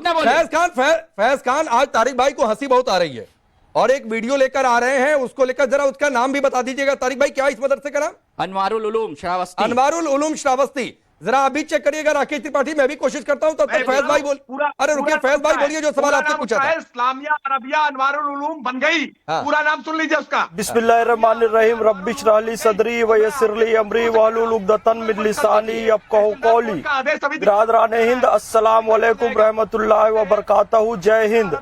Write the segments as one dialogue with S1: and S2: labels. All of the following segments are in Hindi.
S1: ना बोले।
S2: फैज खान आज तारिक भाई को हंसी बहुत आ रही है और एक वीडियो लेकर आ रहे हैं, उसको लेकर जरा उसका नाम भी बता दीजिएगा। तारिक भाई क्या इस मदरसे का नाम?
S1: अनवारुल उलूम श्रावस्ती।
S2: अनवारुल उलूम श्रावस्ती। जरा अभी चेक करिएगा राकेश त्रिपाठी, मैं भी कोशिश करता हूं तब तक फैज भाई बोल। अरे रुकिए फैज भाई बोलिए जो सवाल आपसे पूछा था।
S3: इस्लामिया अरबिया अनवारुल उलूम बन गई। पूरा नाम सुन लीजिए उसका।
S4: बिस्मिल्लाहिर्रहमानिर्रहीम रब्बि इश्रह ली सदरी व यस्सिर ली अमरी वहलुल उक़दतन मिन लिसानी यफ़क़हू कौली। बिरादरान हिंद, अस्सलाम वालेकुम रहमतुल्लाहि व बरकातहू। जय हिंद।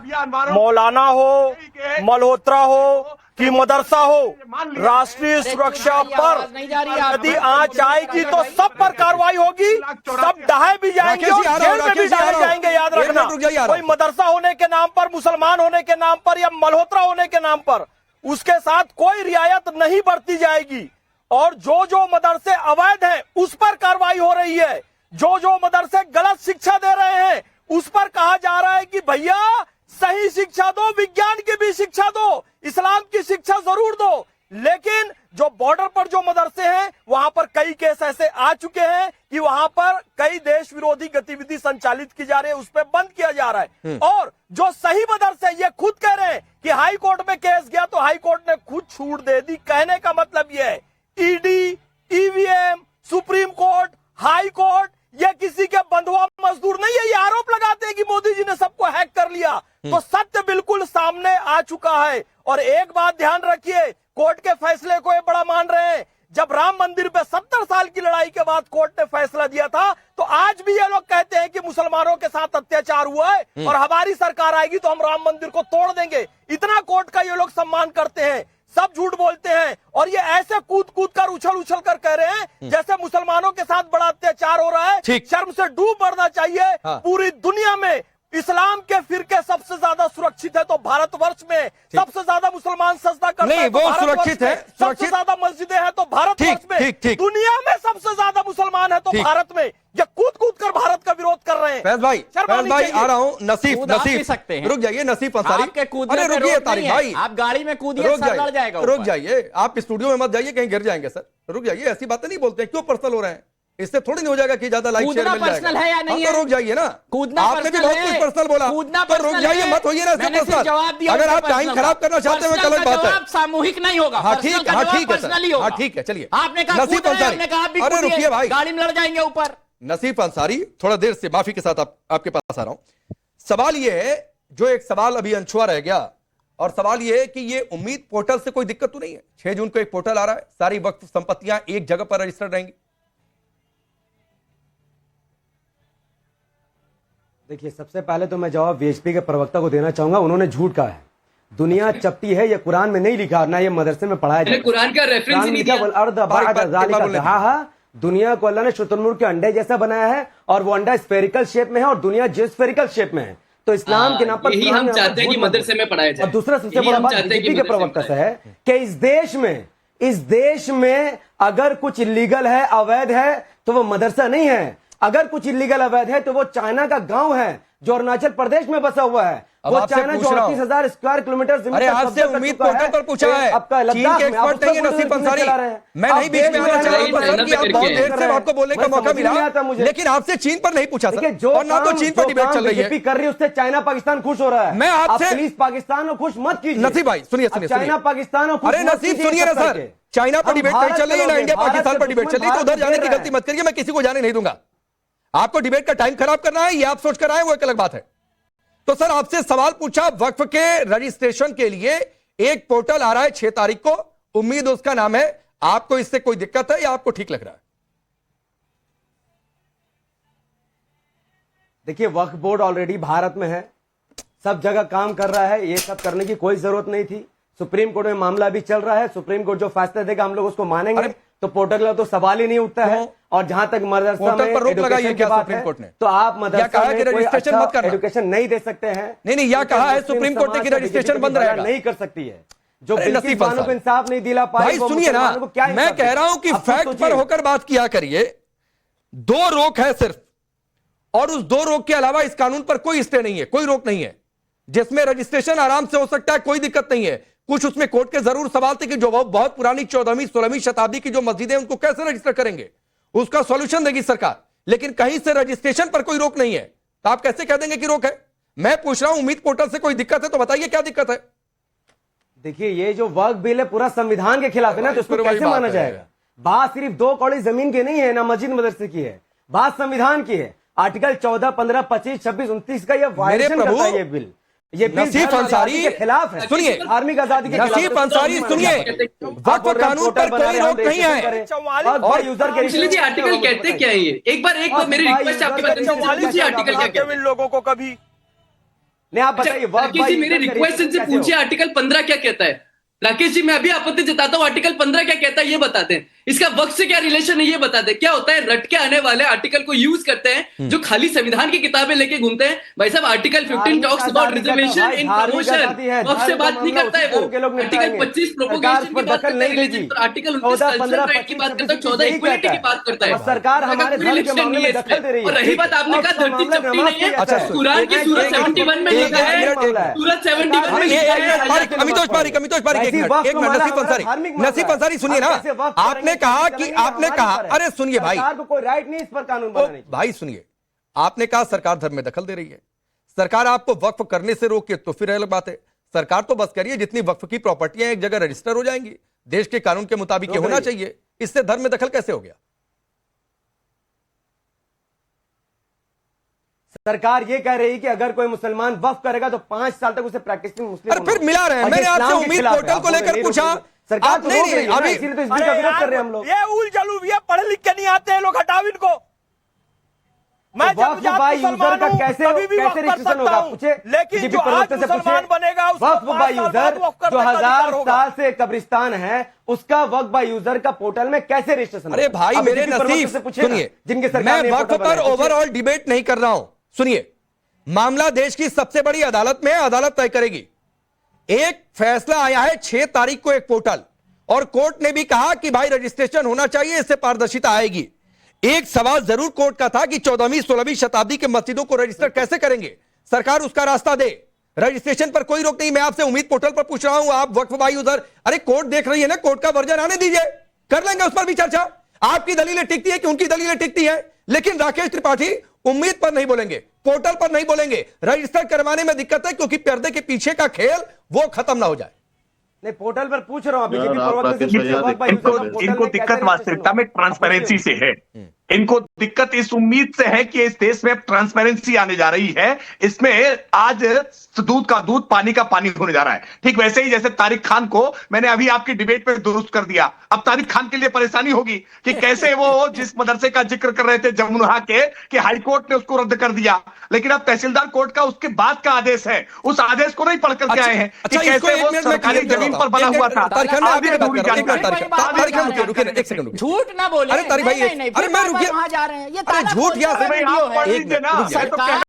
S4: मौलाना हो, मल्होत्रा हो कि मदरसा हो, राष्ट्रीय सुरक्षा पर यदि आंच आएगी तो सब पर कार्रवाई होगी, सब ढहाए भी जाएंगे और जेल में भी डाले जाएंगे। याद रखना, कोई मदरसा होने के नाम पर, मुसलमान होने के नाम पर या मल्होत्रा होने के नाम पर उसके साथ कोई रियायत नहीं बरती जाएगी। और जो जो मदरसे अवैध हैं उस पर कार्रवाई हो रही है। जो जो मदरसे गलत शिक्षा दे रहे हैं उस पर कहा जा रहा है कि भैया सही शिक्षा दो, विज्ञान की भी शिक्षा दो, इस्लाम की शिक्षा जरूर दो। लेकिन जो बॉर्डर पर जो मदरसे हैं वहां पर कई केस ऐसे आ चुके हैं कि वहां पर कई देश विरोधी गतिविधि संचालित की जा रही है, उस पर बंद किया जा रहा है। और जो सही मदरसे ये खुद कह रहे हैं कि हाई कोर्ट में केस गया तो हाई कोर्ट ने खुद छूट दे दी। कहने का मतलब यह है ED, EVM, supreme court, high court ये किसी के बंधुआ मजदूर नहीं है। ये आरोप लगाते हैं कि मोदी जी ने सबको हैक कर लिया, तो सत्य बिल्कुल सामने आ चुका है। और एक बात ध्यान रखिए, कोर्ट के फैसले को ये बड़ा मान रहे हैं। जब राम मंदिर पे 70 साल की लड़ाई के बाद कोर्ट ने फैसला दिया था, तो आज भी ये लोग कहते हैं कि मुसलमानों के साथ अत्याचार हुआ है और हमारी सरकार आएगी तो हम राम मंदिर को तोड़ देंगे। इतना कोर्ट का ये लोग सम्मान करते हैं, सब झूठ बोलते हैं। और ये ऐसे कूद कूद कर उछल उछल कर कह रहे हैं जैसे मुसलमानों के साथ बड़ा अत्याचार हो रहा है। शर्म से डूब मरना चाहिए। पूरी दुनिया में इस्लाम के फिरके सबसे ज्यादा सुरक्षित है तो भारतवर्ष में सबसे ज्यादा मुसलमान सजदा करते हैं, वो सुरक्षित है। सबसे ज्यादा मस्जिदें हैं तो भारतवर्ष में, दुनिया में सबसे ज्यादा मुसलमान है तो भारत में। ये कूद कूद कर भारत का विरोध कर रहे हैं।
S2: फैज भाई आ रहा हूँ। नसीफ रुक जाइए, नसीफ अंसारी।
S1: अरे रुकिए तारिक भाई, आप गाड़ी में कूदिए, सर लड़ जाएगा।
S2: रुक जाइए, आप स्टूडियो में मत जाइए, कहीं गिर जाएंगे सर। रुक जाइए, ऐसी बातें नहीं बोलते, क्यों पर्सनल हो रहे हैं? इससे थोड़ी नहीं हो जाएगा कि ज्यादा लाइक शेयर मिल जाएगा।
S1: है या नहीं?
S2: तो रुक जाइए ना,
S1: कूदना
S2: आपने भी बहुत कुछ पर्सनल बोला, तो रुक जाइए, मत होइए ना पर्सनल। अगर आप टाइम खराब करना चाहते हैं गलत बात है।
S1: सामूहिक नहीं होगा।
S2: हाँ ठीक है, ठीक है, चलिए।
S1: आपने कहा नसीफ अंसारी,
S2: अरे रुकिए भाई,
S1: गाड़ी में लड़ जाएंगे ऊपर।
S2: नसीफ अंसारी, थोड़ा देर से माफी के साथ आपके पास आ रहा हूं। सवाल यह है, जो एक सवाल अभी अनछुआ रह गया, और सवाल यह है कि ये उम्मीद पोर्टल से कोई दिक्कत तो नहीं है? 6 जून को एक पोर्टल आ रहा है, सारी वक्फ संपत्तियां एक जगह पर रजिस्टर्ड रहेंगी।
S5: देखिए, सबसे पहले तो मैं जवाब वीएचपी के प्रवक्ता को देना चाहूंगा। उन्होंने झूठ कहा है, दुनिया चपटी है, ये कुरान में नहीं लिखा, ना ये मदरसे में पढ़ाया जाए।
S6: कुरान का रेफरेंस नहीं
S5: दिया। दुनिया को अल्लाह ने शुतुरमुर्ग के अंडे जैसा बनाया है और वो अंडा स्फेरिकल शेप में है और दुनिया जियोस्फेरिकल शेप में है। तो इस्लाम के नाम पर
S6: यही हम चाहते हैं कि मदरसे में पढ़ाया जाए।
S5: और दूसरा सबसे बड़ा बात बीजेपी के प्रवक्ता से है कि इस देश में अगर कुछ इलीगल है, अवैध है, तो वो मदरसा नहीं है। अगर कुछ इलीगल अवैध है तो वो चाइना का गांव है जो अरुणाचल प्रदेश में बसा हुआ है। वो चाइना जो 38,000 स्क्वायर किलोमीटर जमीन।
S2: अरे आपसे उम्मीद पोर्टल पर पूछा है, चीन के एक्सपर्ट नहीं है नसीफ अंसारी। मैं नहीं बीच में आना चाह रहा हूं कि आप बहुत देर से आपको बोलने का मौका मिला, लेकिन आपसे चीन पर नहीं पूछा सर, और ना तो चीन पर डिबेट चल रही है।
S5: कर रही है उससे चाइना पाकिस्तान खुश हो रहा है।
S2: मैं आपसे
S5: प्लीज पाकिस्तान को खुश मत कीजिए।
S2: नसीफ भाई सुनिए,
S5: चाइना पाकिस्तान को,
S2: अरे नसीफ सुनिए ना सर, चाइना पर डिबेट नहीं चल रही है, ना इंडिया पाकिस्तान पर डिबेट चल रही है, तो उधर जाने की गलती मत करिए। मैं किसी को जाने नहीं दूंगा। आपको डिबेट का टाइम खराब करना है, ये आप सोच कर आए, वो एक अलग बात है। तो सर आपसे सवाल पूछा, वक्फ के रजिस्ट्रेशन के लिए एक पोर्टल आ रहा है 6 तारीख को, उम्मीद उसका नाम है। आपको इससे कोई दिक्कत है या आपको ठीक लग रहा है?
S5: देखिए, वक्फ बोर्ड ऑलरेडी भारत में है, सब जगह काम कर रहा है, ये सब करने की कोई जरूरत नहीं थी। सुप्रीम कोर्ट में मामला भी चल रहा है, सुप्रीम कोर्ट जो फैसला देगा हम लोग उसको मानेंगे। तो पोर्टल का तो सवाल ही नहीं उठता है। और जहां तक मदरसा में
S2: रोक लगाई क्या सुप्रीम कोर्ट ने?
S5: तो आप मदरसा में कोई अच्छा एजुकेशन नहीं दे सकते हैं।
S2: नहीं, यह कहा है सुप्रीम कोर्ट ने कि रजिस्ट्रेशन बंद रहेगा।
S5: नहीं कर सकती है, जो को इंसाफ नहीं दिला पाए।
S2: भाई सुनिए ना, मैं कह रहा हूं कि फैक्ट पर होकर बात किया करिए। 2 रोक है सिर्फ, और उस 2 रोक के अलावा इस कानून पर कोई स्टे नहीं है, कोई रोक नहीं है, जिसमें रजिस्ट्रेशन आराम से हो सकता है, कोई दिक्कत नहीं है। कुछ उसमें कोर्ट के जरूर सवाल थे कि जो बहुत पुरानी 14वीं 16वीं शताब्दी की जो मस्जिदें उनको कैसे रजिस्टर करेंगे, उसका सॉल्यूशन देगी सरकार। लेकिन कहीं से रजिस्ट्रेशन पर कोई रोक नहीं है, तो आप कैसे कह देंगे कि रोक है? मैं पूछ रहा हूं उम्मीद पोर्टल से कोई दिक्कत है तो बताइए क्या दिक्कत है।
S5: देखिए ये जो वक्फ बिल है पूरा संविधान के खिलाफ है ना, तो उसको
S2: फिर वही
S5: कैसे
S2: बात
S5: माना
S2: है।
S5: जाएगा। बात सिर्फ 2 कौड़ी जमीन की नहीं है, ना मस्जिद मदरसे की है, बात संविधान की है। आर्टिकल 14, 15, 25, 26, 29 का ये वायलेशन
S2: प्रभु,
S5: करता है ये बिल। ये बिल
S2: नसीफ
S5: धर्म
S2: अंसारी
S5: आजादी के खिलाफ है,
S2: सुनिए,
S5: धार्मिक आजादी के खिलाफ है।
S2: नसीफ अंसारी सुनिए, वक्फ कानून पर कोई रोक नहीं है।
S5: और यूजर के
S6: पिछले जी आर्टिकल कहते क्या है ये? एक बार मेरी रिक्वेस्ट आपके पास आर्टिकल क्या कहते हैं?
S4: इन लोगों को कभी
S5: नहीं आप बताइए।
S6: राकेश जी मेरी रिक्वेस्ट इनसे पूछिए आर्टिकल 15 क्या कहता है। राकेश जी मैं अभी आपत्ति जताता हूँ, आर्टिकल 15 क्या कहता है ये बता दें। इसका वक्त से क्या रिलेशन है ये बता दें। क्या होता है रट के आने वाले आर्टिकल को यूज करते हैं जो खाली संविधान की किताबें लेके घूमते हैं। भाई साहब article 15 talks about reservation in promotion, वक्त से बात नहीं करता है वो। आर्टिकल 25 प्रोपोगेशन की बात करता है, आर्टिकल 29 कल्चरल राइट की बात करता है, 14 इक्वलिटी की बात करता है।
S5: सरकार हमारे धर्म के मामले में दखल दे रही है।
S6: और रही बात आपने कहा धरती चपटी नहीं है, कुरान की सूरत 71 में लिखा है, सूरत 71 में लिखा है।
S2: अमितोष पारिक एक मिनट नसीफ अंसारी सुनिए ना, आपने कहा कि आपने कहा, अरे सुनिए भाई,
S5: सरकार को कोई राइट नहीं इस पर कानून बनाने की।
S2: भाई सुनिए, आपने कहा सरकार धर्म में दखल दे रही है। सरकार आपको वक्फ करने से रोके तो फिर अलग बात है। सरकार तो बस करिए जितनी वक्फ की प्रॉपर्टियां एक जगह रजिस्टर हो जाएंगी, देश के कानून के मुताबिक ये होना चाहिए। इससे धर्म में दखल कैसे हो गया?
S5: सरकार ये कह रही है कि अगर कोई मुसलमान वक्फ करेगा तो 5 साल तक उसे प्रैक्टिसिंग मुस्लिम।
S2: अरे फिर मिला रहे हैं। मैंने आपसे उम्मीद पोर्टल को लेकर पूछा,
S5: सरकार
S2: आप नहीं अभी
S5: इसीलिए तो इस बिल का विरोध कर रहे हैं हम लोग।
S4: ये उल जलूब, ये पढ़े लिख के नहीं आते हैं लोग, हटाओ इनको। मैं
S5: वक्फ बाय यूजर का कैसे रजिस्ट्रेशन होगा पूछे,
S4: लेकिन जो आज मुसलमान बनेगा
S5: वक्फ बाय यूजर जो 1000 साल से कब्रिस्तान है उसका वक्फ बाय यूजर का पोर्टल में कैसे रजिस्ट्रेशन?
S2: अरे भाई मेरे नसीब सुनिए,
S5: जिनके
S2: मैं वक्फ पर ओवरऑल डिबेट नहीं कर रहा हूं। सुनिए, मामला देश की सबसे बड़ी अदालत में है, अदालत तय करेगी। एक फैसला आया है 6 तारीख को एक पोर्टल, और कोर्ट ने भी कहा कि भाई रजिस्ट्रेशन होना चाहिए, इससे पारदर्शिता आएगी। एक सवाल जरूर कोर्ट का था कि 14वीं 16वीं शताब्दी के मस्जिदों को रजिस्टर कैसे करेंगे, सरकार उसका रास्ता दे। रजिस्ट्रेशन पर कोई रोक नहीं। मैं आपसे उम्मीद पोर्टल पर पूछ रहा हूं, आप वक्फ बाय यूजर, अरे कोर्ट देख रही है ना, कोर्ट का वर्जन आने दीजिए, कर लेंगे उस पर भी चर्चा। आपकी दलीलें टिकती है कि उनकी दलीलें टिकती है, लेकिन राकेश त्रिपाठी उम्मीद पर नहीं बोलेंगे, पोर्टल पर नहीं बोलेंगे। रजिस्टर करवाने में दिक्कत है क्योंकि पर्दे के पीछे का खेल वो खत्म ना हो जाए।
S5: नहीं पोर्टल पर पूछ रहा हूं, बीजेपी प्रवक्ता से
S3: इनको दिक्कत वास्तविकता में ट्रांसपेरेंसी से है। इनको दिक्कत इस उम्मीद से है कि इस देश में ट्रांसपेरेंसी आने जा रही है। इसमें आज दूध का दूध पानी का पानी होने जा रहा है। ठीक वैसे ही जैसे तारिक खान को मैंने अभी आपकी डिबेट में दुरुस्त कर दिया, अब तारिक खान के लिए परेशानी होगी कि कैसे वो जिस मदरसे का जिक्र कर रहे थे जमुना के, कि हाईकोर्ट ने उसको रद्द कर दिया, लेकिन अब तहसीलदार कोर्ट का उसके बाद का आदेश है, उस आदेश को नहीं पढ़ करके आए हैं कि कैसे वो सरकारी जमीन पर बना हुआ था।
S1: झूठ ना बोले।
S2: अरे तारिक भाई, अरे मैं
S1: वहां जा रहे हैं, ये
S2: झूठ क्या
S1: वीडियो है।
S2: एक